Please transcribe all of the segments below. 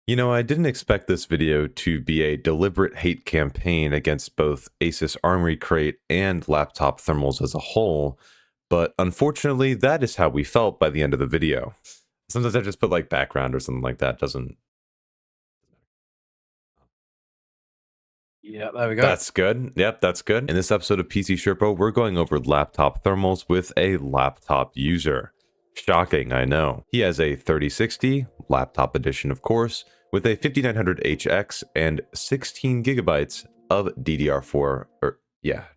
You know, I didn't expect this video to be a deliberate hate campaign against both ASUS Armory Crate and laptop thermals as a whole, but unfortunately that is how we felt by the end of the video. Sometimes I just put like background or something like that, doesn't... Yeah, there we go. That's good. Yep, that's good. In this episode of PC Sherpa, we're going over laptop thermals with a laptop user. Shocking, I know. He has a 3060, laptop edition of course, with a 5900HX and 16 gigabytes of DDR4,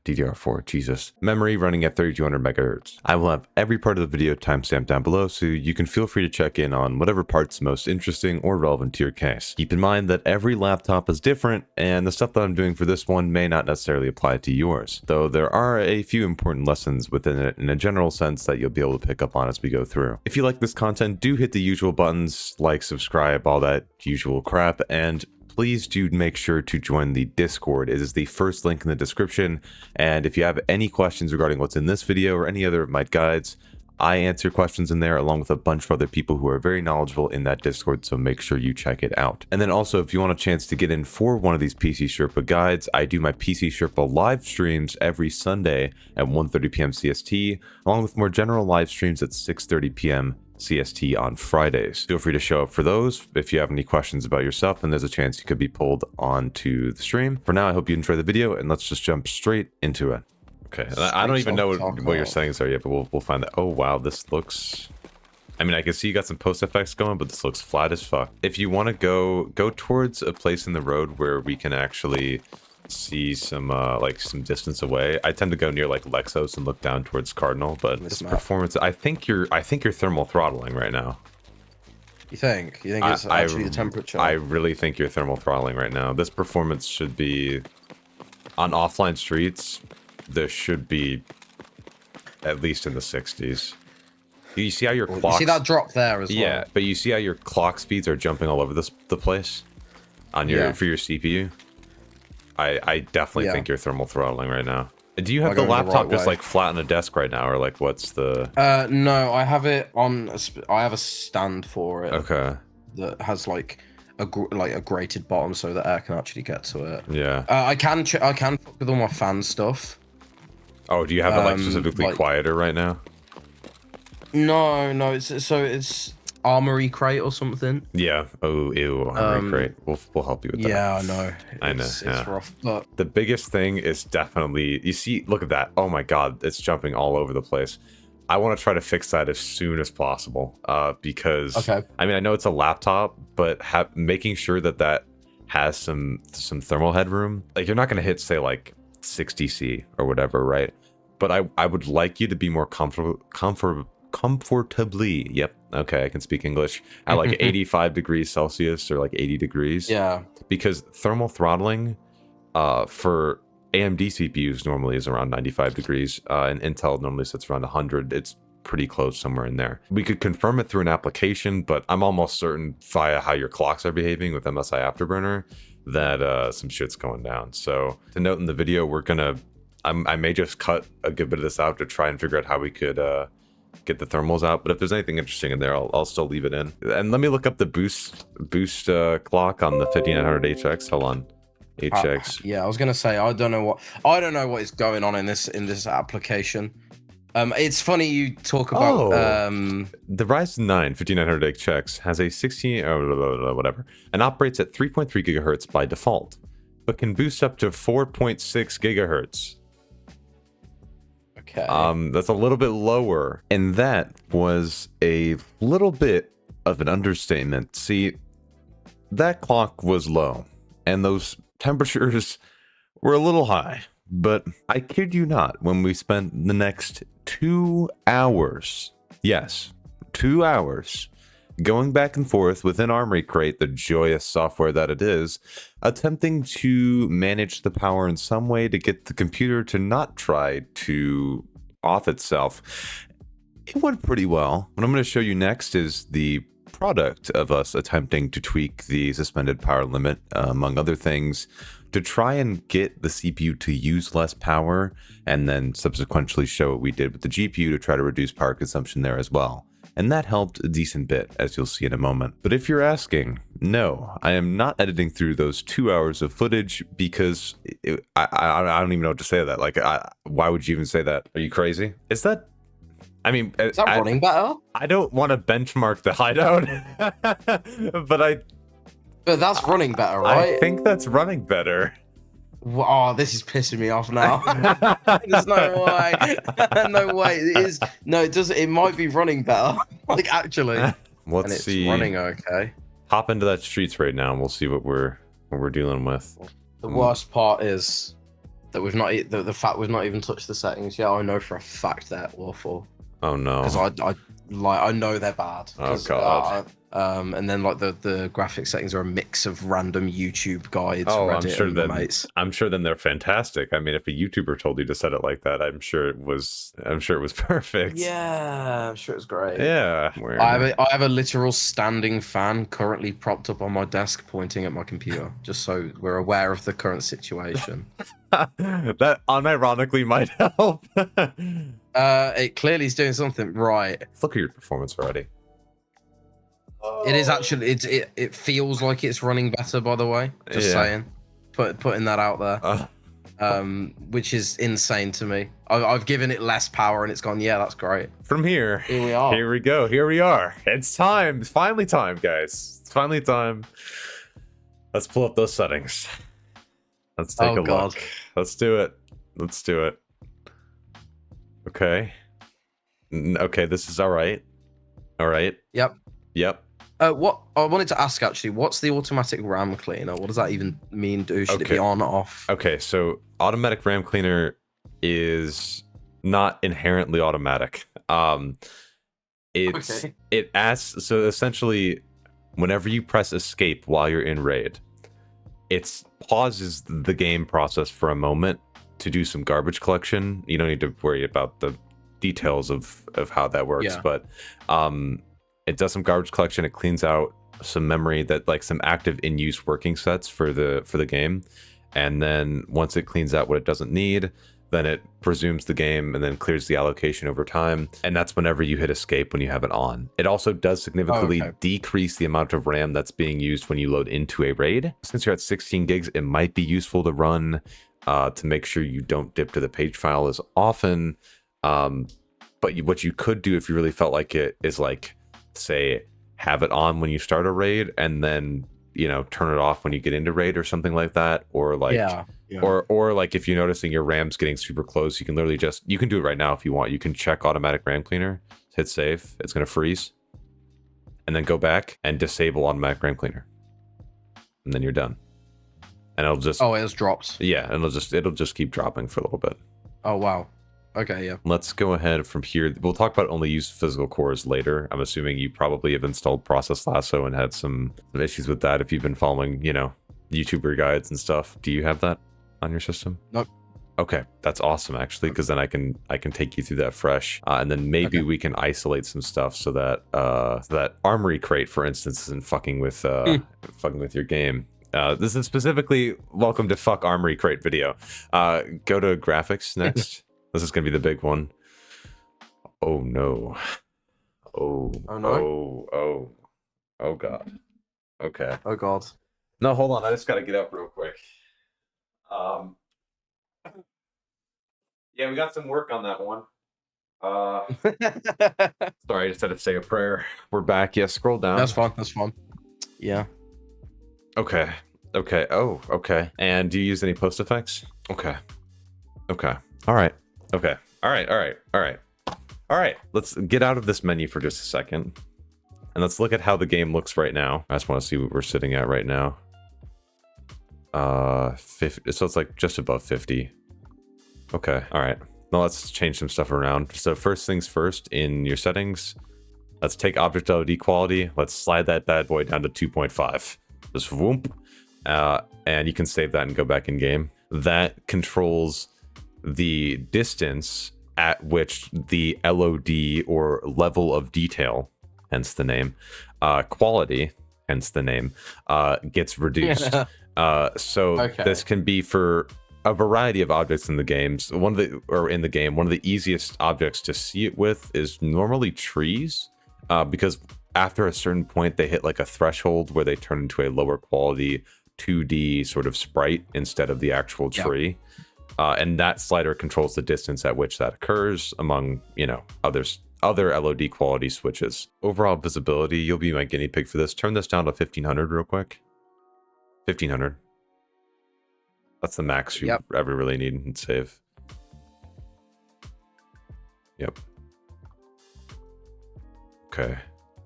DDR4, Jesus. Memory running at 3200 megahertz. I will have every part of the video timestamped down below, so you can feel free to check in on whatever part's most interesting or relevant to your case. Keep in mind that every laptop is different, and the stuff that I'm doing for this one may not necessarily apply to yours, though there are a few important lessons within it in a general sense that you'll be able to pick up on as we go through. If you like this content, do hit the usual buttons, like, subscribe, all that usual crap, and please do make sure to join the Discord. It is the first link in the description, and if you have any questions regarding what's in this video or any other of my guides, I answer questions in there along with a bunch of other people who are very knowledgeable in that Discord, so make sure you check it out. And then also, if you want a chance to get in for one of these PC Sherpa guides, I do my PC Sherpa live streams every Sunday at 1:30 p.m. CST, along with more general live streams at 6:30 p.m. CST on Fridays. Feel free to show up for those. If you have any questions about yourself, then there's a chance you could be pulled onto the stream. For now, I hope you enjoy the video, and let's just jump straight into it. Okay, I don't even know what your settings are yet, but we'll find that. Oh wow, this looks... I mean, I can see you got some PostFX going, but this looks flat as fuck. If you want to go towards a place in the road where we can actually see some like some distance away. I tend to go near like Lexos and look down towards Cardinal, but this performance, I think you're thermal throttling right now. You think it's actually the temperature? I really think you're thermal throttling right now. This performance should be on offline streets. This should be at least in the 60s. You see how your clock... You see that drop there as well? Yeah, but you see how your clock speeds are jumping all over the place on your for your CPU. I definitely think you're thermal throttling right now. Do you have the laptop just like flat on a desk right now, or like what's the... No, I have it on... I have a stand for it. Okay. That has like a grated bottom so that air can actually get to it. Yeah. I can fuck with all my fan stuff. Oh, do you have it like specifically quieter right now? No, it's Armory Crate or something. Yeah. Oh, ew. Armory Crate. We'll help you with that. Yeah, I know. It's rough. But the biggest thing is definitely, you see, look at that. Oh my God, it's jumping all over the place. I want to try to fix that as soon as possible. Because I mean, I know it's a laptop, but making sure that has some thermal headroom. Like, you're not going to hit, say, like 60C or whatever, right? But I would like you to be more comfortably, yep, okay, I can speak English, at like 85 degrees Celsius or like 80 degrees. Yeah. Because thermal throttling for AMD CPUs normally is around 95 degrees, and Intel normally sits around 100. It's pretty close somewhere in there. We could confirm it through an application, but I'm almost certain via how your clocks are behaving with MSI Afterburner that some shit's going down. So to note in the video, we're gonna... I may just cut a good bit of this out to try and figure out how we could get the thermals out, but if there's anything interesting in there, I'll still leave it in. And let me look up the boost clock on the 5900HX. Hold on, HX. Yeah, I was gonna say I don't know what is going on in this application. It's funny you talk about the Ryzen 9 5900HX has a 16 whatever and operates at 3.3 gigahertz by default, but can boost up to 4.6 gigahertz. Okay. That's a little bit lower, and that was a little bit of an understatement. See, that clock was low, and those temperatures were a little high, but I kid you not, when we spent the next 2 hours, yes, 2 hours, going back and forth within Armory Crate, the joyous software that it is, attempting to manage the power in some way to get the computer to not try to off itself. It went pretty well. What I'm going to show you next is the product of us attempting to tweak the suspended power limit, among other things, to try and get the CPU to use less power, and then subsequently show what we did with the GPU to try to reduce power consumption there as well. And that helped a decent bit, as you'll see in a moment. But if you're asking, No, I am not editing through those 2 hours of footage because I don't even know what to say to that. Like, why would you even say that? Are you crazy? Is that? I mean, Is that running better? I don't want to benchmark the hideout, but that's running better, right? I think that's running better. Oh, this is pissing me off now. There's no way. No way. It is. No, it does. It might be running better. Like, actually. Let's and it's see. Running okay. Hop into that streets right now, and we'll see what we're dealing with. The worst part is that we've not the fact we've not even touched the settings yet. I know for a fact they're awful. Oh no. Because I know they're bad. Oh god. And then like the graphic settings are a mix of random YouTube guides. Oh, Reddit I'm sure then they're fantastic. I mean, if a YouTuber told you to set it like that, I'm sure it was perfect. Yeah, I'm sure it's great. Yeah. I have a literal standing fan currently propped up on my desk pointing at my computer, just so we're aware of the current situation. That unironically might help. It clearly is doing something right. Look at your performance already. It is actually. It feels like it's running better. By the way, just saying, putting that out there, which is insane to me. I've given it less power and it's gone. Yeah, that's great. From here we are. Here we go. Here we are. It's time. It's finally time, guys. It's finally time. Let's pull up those settings. Let's take a look. Let's do it. Let's do it. Okay. Okay, this is all right. All right. Yep. Yep. What I wanted to ask actually, what's the automatic RAM cleaner? What does that even mean? Should it be on or off? Okay, so automatic RAM cleaner is not inherently automatic. It asks, so essentially, whenever you press escape while you're in raid, it pauses the game process for a moment to do some garbage collection. You don't need to worry about the details of how that works, but it does some garbage collection. It cleans out some memory, that like some active in-use working sets for the game, and then once it cleans out what it doesn't need, then it presumes the game and then clears the allocation over time, and that's whenever you hit escape when you have it on. It also does significantly decrease the amount of RAM that's being used when you load into a raid. Since you're at 16 gigs, it might be useful to run to make sure you don't dip to the page file as often. But what you could do if you really felt like it is, like, say, have it on when you start a raid and then, you know, turn it off when you get into raid or something like that, or like or like if you're noticing your RAM's getting super close, you can literally you can do it right now if you want. You can check automatic RAM cleaner, hit save, it's going to freeze, and then go back and disable automatic RAM cleaner, and then you're done, and it'll just it has dropped. Yeah, and it'll just keep dropping for a little bit. Oh wow. Okay, yeah. Let's go ahead from here. We'll talk about only use physical cores later. I'm assuming you probably have installed Process Lasso and had some issues with that if you've been following, you know, YouTuber guides and stuff. Do you have that on your system? Nope. Okay, that's awesome actually, because then I can take you through that fresh, and then maybe we can isolate some stuff so that that armory crate, for instance, isn't fucking with your game. This is specifically welcome to fuck armory crate video. Go to graphics next. This is going to be the big one. Oh, no. Oh, no. Oh, God. Okay. Oh, God. No, hold on. I just got to get up real quick. Yeah, we got some work on that one. Sorry, I just had to say a prayer. We're back. Yeah, scroll down. That's fine. That's fine. Yeah. Okay. Okay. Oh, okay. And do you use any PostFX? Okay. Okay. All right. Okay. All right. Let's get out of this menu for just a second. And let's look at how the game looks right now. I just want to see what we're sitting at right now. 50, so it's like just above 50. Okay. All right. Now let's change some stuff around. So first things first, in your settings, let's take object LOD quality. Let's slide that bad boy down to 2.5. Just whoop. And you can save that and go back in game. That controls the distance at which the LOD, or level of detail, hence the name, quality, hence the name, gets reduced. This can be for a variety of objects in the games. One of the easiest objects to see it with is normally trees, because after a certain point, they hit like a threshold where they turn into a lower quality 2D sort of sprite instead of the actual tree. And that slider controls the distance at which that occurs, among, you know, other LOD quality switches. Overall visibility, you'll be my guinea pig for this. Turn this down to 1500 real quick. 1500. That's the max you ever really need and save. Yep. Okay.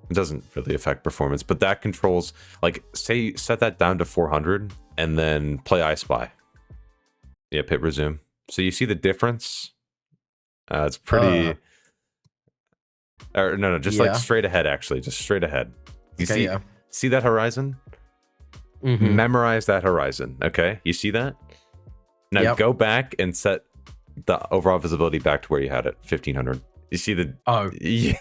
It doesn't really affect performance, but that controls, like, say, set that down to 400 and then play I Spy. Yep, hit resume. So you see the difference? It's pretty... no, just like straight ahead, actually. Just straight ahead. You see that horizon? Memorize that horizon, okay? You see that? Now go back and set the overall visibility back to where you had it, 1500. You see the... Oh. Yeah.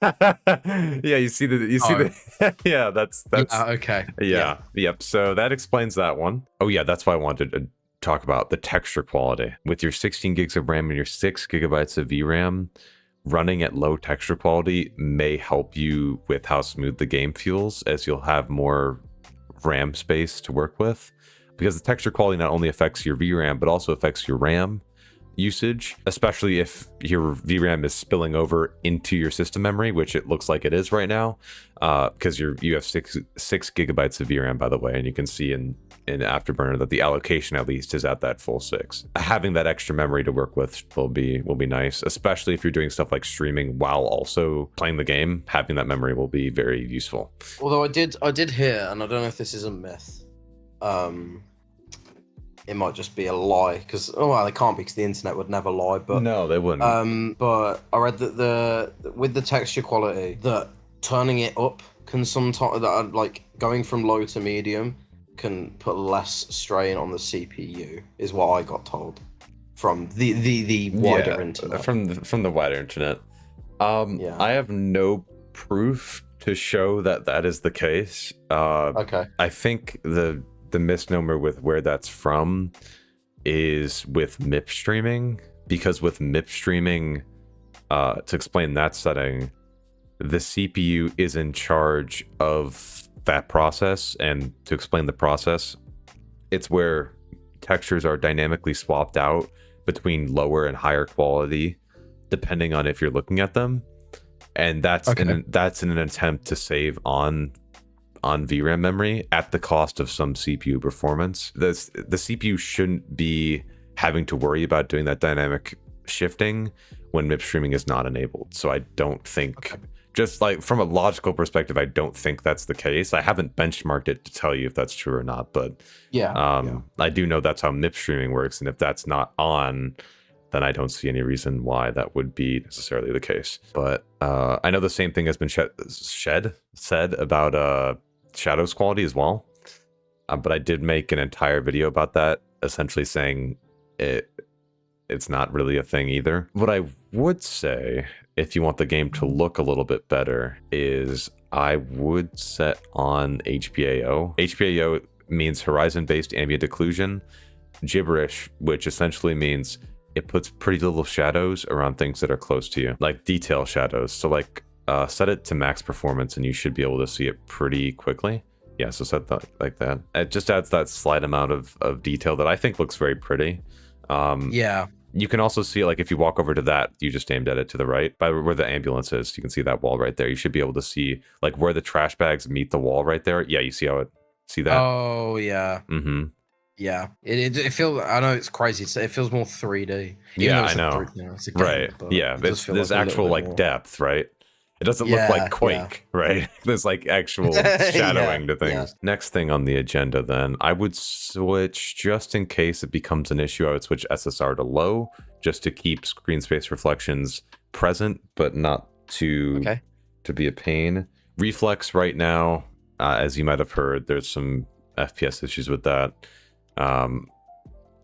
Yeah, you see the yeah, that's okay. Yeah. Yep. So that explains that one. Oh yeah, that's why I wanted to talk about the texture quality. With your 16 gigs of RAM and your 6 gigabytes of VRAM, running at low texture quality may help you with how smooth the game feels, as you'll have more RAM space to work with, because the texture quality not only affects your VRAM but also affects your RAM usage, especially if your VRAM is spilling over into your system memory, which it looks like it is right now, because you have six gigabytes of VRAM, by the way, and you can see in Afterburner that the allocation at least is at that full 6. Having that extra memory to work with will be nice, especially if you're doing stuff like streaming while also playing the game. Having that memory will be very useful. Although I did hear, and I don't know if this is a myth, it might just be a lie, because well, it can't be, because the internet would never lie. But no, they wouldn't. But I read that with the texture quality, that turning it up can sometimes, like going from low to medium, can put less strain on the CPU, is what I got told from the wider internet. From the wider internet. I have no proof to show that is the case. Okay. I think the misnomer with where that's from is with MIP streaming, because with MIP streaming, to explain that setting, the CPU is in charge of that process. And to explain the process, it's where textures are dynamically swapped out between lower and higher quality depending on if you're looking at them, and that's in an attempt to save on VRAM memory at the cost of some CPU performance. The CPU shouldn't be having to worry about doing that dynamic shifting when MIP streaming is not enabled. So I don't think, just like from a logical perspective, I don't think that's the case. I haven't benchmarked it to tell you if that's true or not, but I do know that's how MIP streaming works, and if that's not on, then I don't see any reason why that would be necessarily the case. But I know the same thing has been said about shadows quality as well, but I did make an entire video about that, essentially saying it's not really a thing either. What I would say, if you want the game to look a little bit better, is I would set on HBAO. HBAO means horizon-based ambient occlusion, gibberish, which essentially means it puts pretty little shadows around things that are close to you, like detail shadows. So like set it to max performance and you should be able to see it pretty quickly. Yeah, so set that like that. It just adds that slight amount of detail that I think looks very pretty. You can also see, like, if you walk over to that, you just aimed at it to the right, by where the ambulance is, you can see that wall right there. You should be able to see, like, where the trash bags meet the wall right there. Yeah, you see how see that? Oh, yeah. Mm-hmm. Yeah. It feels, I know it's crazy. It feels more 3D. Yeah, I know. Right. Yeah, there's actual, like, depth, right? It doesn't look like Quake, right? There's like actual shadowing to things. Yeah. Next thing on the agenda, then, I would switch, just in case it becomes an issue, I would switch SSR to low, just to keep screen space reflections present, but not to be a pain. Reflex right now, as you might have heard, there's some FPS issues with that.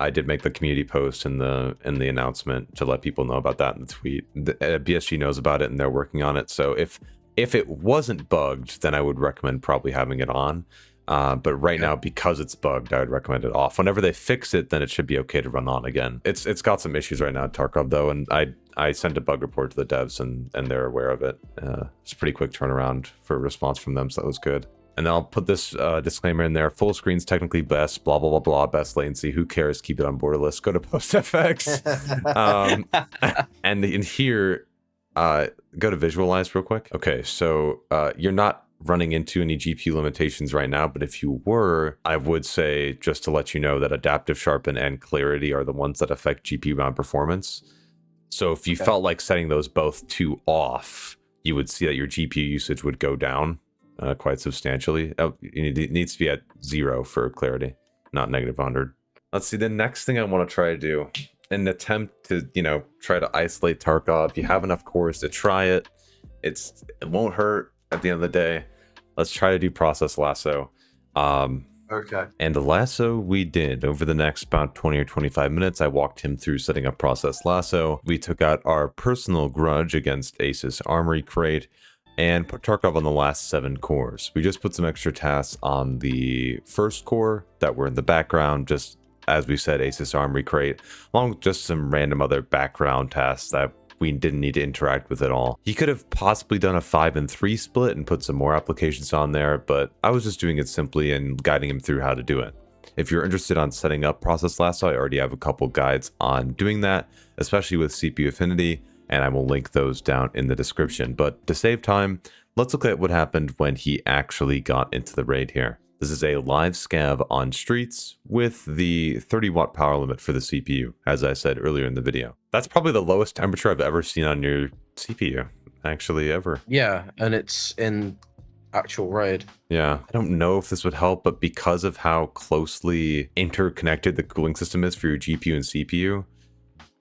I did make the community post in the announcement to let people know about that in the tweet. BSG knows about it and they're working on it. So if it wasn't bugged, then I would recommend probably having it on. But right now, because it's bugged, I would recommend it off. Whenever they fix it, then it should be okay to run on again. It's got some issues right now, Tarkov, though, and I sent a bug report to the devs and they're aware of it. It's a pretty quick turnaround for a response from them, so that was good. And then I'll put this disclaimer in there. Full screen's technically best, blah, blah, blah, blah, best latency. Who cares? Keep it on Borderless. Go to PostFX. And in here, go to visualize real quick. Okay, so you're not running into any GPU limitations right now, but if you were, I would say, just to let you know, that adaptive sharpen and clarity are the ones that affect GPU bound performance. So if you felt like setting those both to off, you would see that your GPU usage would go down quite substantially. It needs to be at 0 for clarity, not negative 100. Let's see, the next thing I want to try to do, an attempt to, try to isolate Tarkov. You have enough cores to try it. It won't hurt at the end of the day. Let's try to do process Lasso. Okay. And the Lasso we did over the next about 20 or 25 minutes. I walked him through setting up process Lasso. We took out our personal grudge against ASUS Armory Crate and put Tarkov on the last 7 cores. We just put some extra tasks on the first core that were in the background, just as we said, ASUS Armory Crate, along with just some random other background tasks that we didn't need to interact with at all. He could have possibly done a 5 and 3 split and put some more applications on there, but I was just doing it simply and guiding him through how to do it. If you're interested on setting up process Lasso, I already have a couple guides on doing that, especially with CPU Affinity, and I will link those down in the description. But to save time, let's look at what happened when he actually got into the raid here. This is a live scav on streets with the 30 watt power limit for the CPU, as I said earlier in the video. That's probably the lowest temperature I've ever seen on your CPU, actually, ever. Yeah, and it's in actual raid. Yeah, I don't know if this would help, but because of how closely interconnected the cooling system is for your GPU and CPU,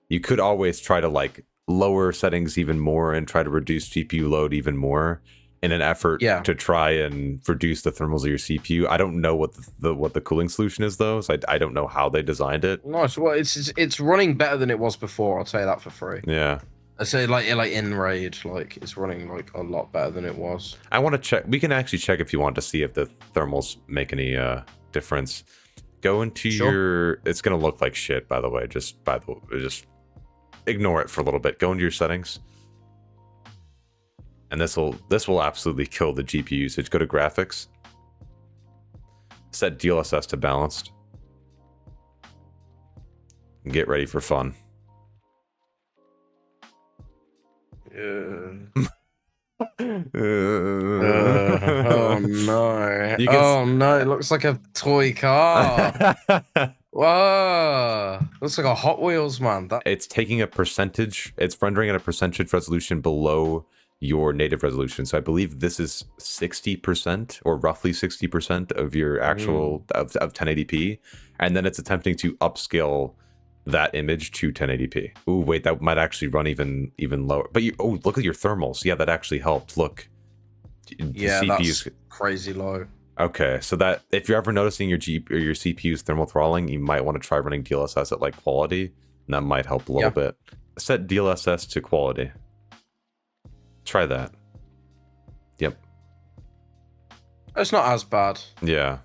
you could always try to lower settings even more and try to reduce GPU load even more in an effort to try and reduce the thermals of your CPU. I don't know what the cooling solution is though, so I don't know how they designed it. Nice. Well, it's running better than it was before. I'll tell you that for free. Yeah. I say like in raid, it's running a lot better than it was. I want to check. We can actually check if you want to see if the thermals make any difference. Go into your. It's gonna look like shit, by the way. Just ignore it for a little bit. Go into your settings. And this will absolutely kill the GPU usage. Go to graphics. Set DLSS to balanced. And get ready for fun. Oh no. Oh no, it looks like a toy car. Whoa. Looks like a Hot Wheels, man. It's taking a percentage. It's rendering at a percentage resolution below your native resolution. So I believe this is 60% or roughly 60% of your actual of 1080p, and then it's attempting to upscale that image to 1080p. Ooh, wait, that might actually run even lower. But look at your thermals. Yeah, that actually helped. Look. Yeah, that's crazy low. Okay, so that if you're ever noticing your CPU's thermal throttling, you might want to try running DLSS at quality, and that might help a little bit. Set DLSS to quality. Try that. Yep. It's not as bad. Yeah.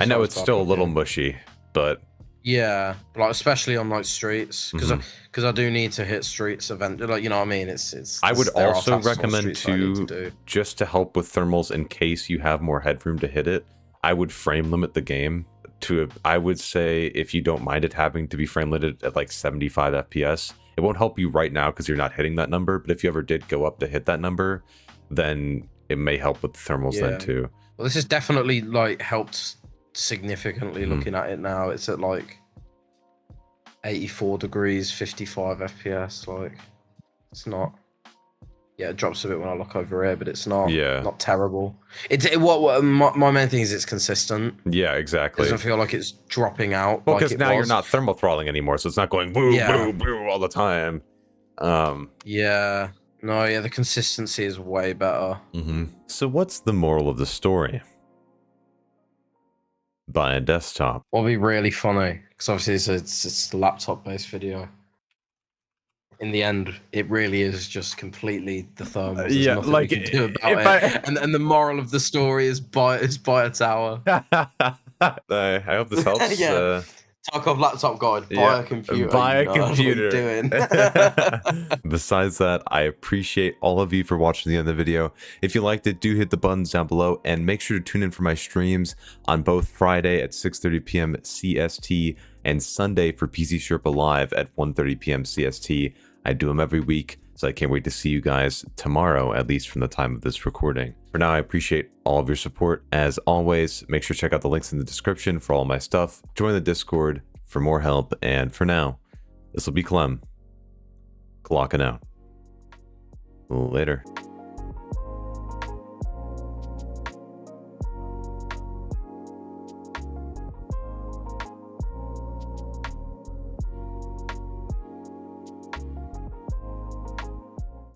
I know it's still a little mushy, but yeah, especially on streets, because I do need to hit streets eventually. You know what I mean? It's. I would also recommend to just to help with thermals in case you have more headroom to hit it. I would frame limit the game to. I would say if you don't mind it having to be frame limited at 75 FPS. It won't help you right now because you're not hitting that number, but if you ever did go up to hit that number, then it may help with the thermals then too. Well, this has definitely helped significantly looking at it now. It's at 84 degrees, 55 FPS. It's not. Yeah, it drops a bit when I look over here, but it's not. Not terrible. My main thing is it's consistent. Yeah, exactly. It doesn't feel like it's dropping out. Well, because now you're not thermal throttling anymore, so it's not going boo boo boo all the time. Yeah. No, yeah, the consistency is way better. So what's the moral of the story? Buy a desktop. What'll be really funny, because obviously it's a laptop-based video. In the end, it really is just completely the thermals. There's nothing we can do about it. And the moral of the story is buy a tower. I hope this helps. Tarkov laptop guide. Buy a computer. Buy a you know, computer. That's what you're doing. Besides that, I appreciate all of you for watching the end of the video. If you liked it, do hit the buttons down below and make sure to tune in for my streams on both Friday at 6:30 p.m. CST and Sunday for PC Sherpa Live at 1:30 p.m. CST. I do them every week, so I can't wait to see you guys tomorrow, at least from the time of this recording. For now, I appreciate all of your support. As always, make sure to check out the links in the description for all my stuff. Join the Discord for more help, and for now, this will be Clem. Clocking out. Later.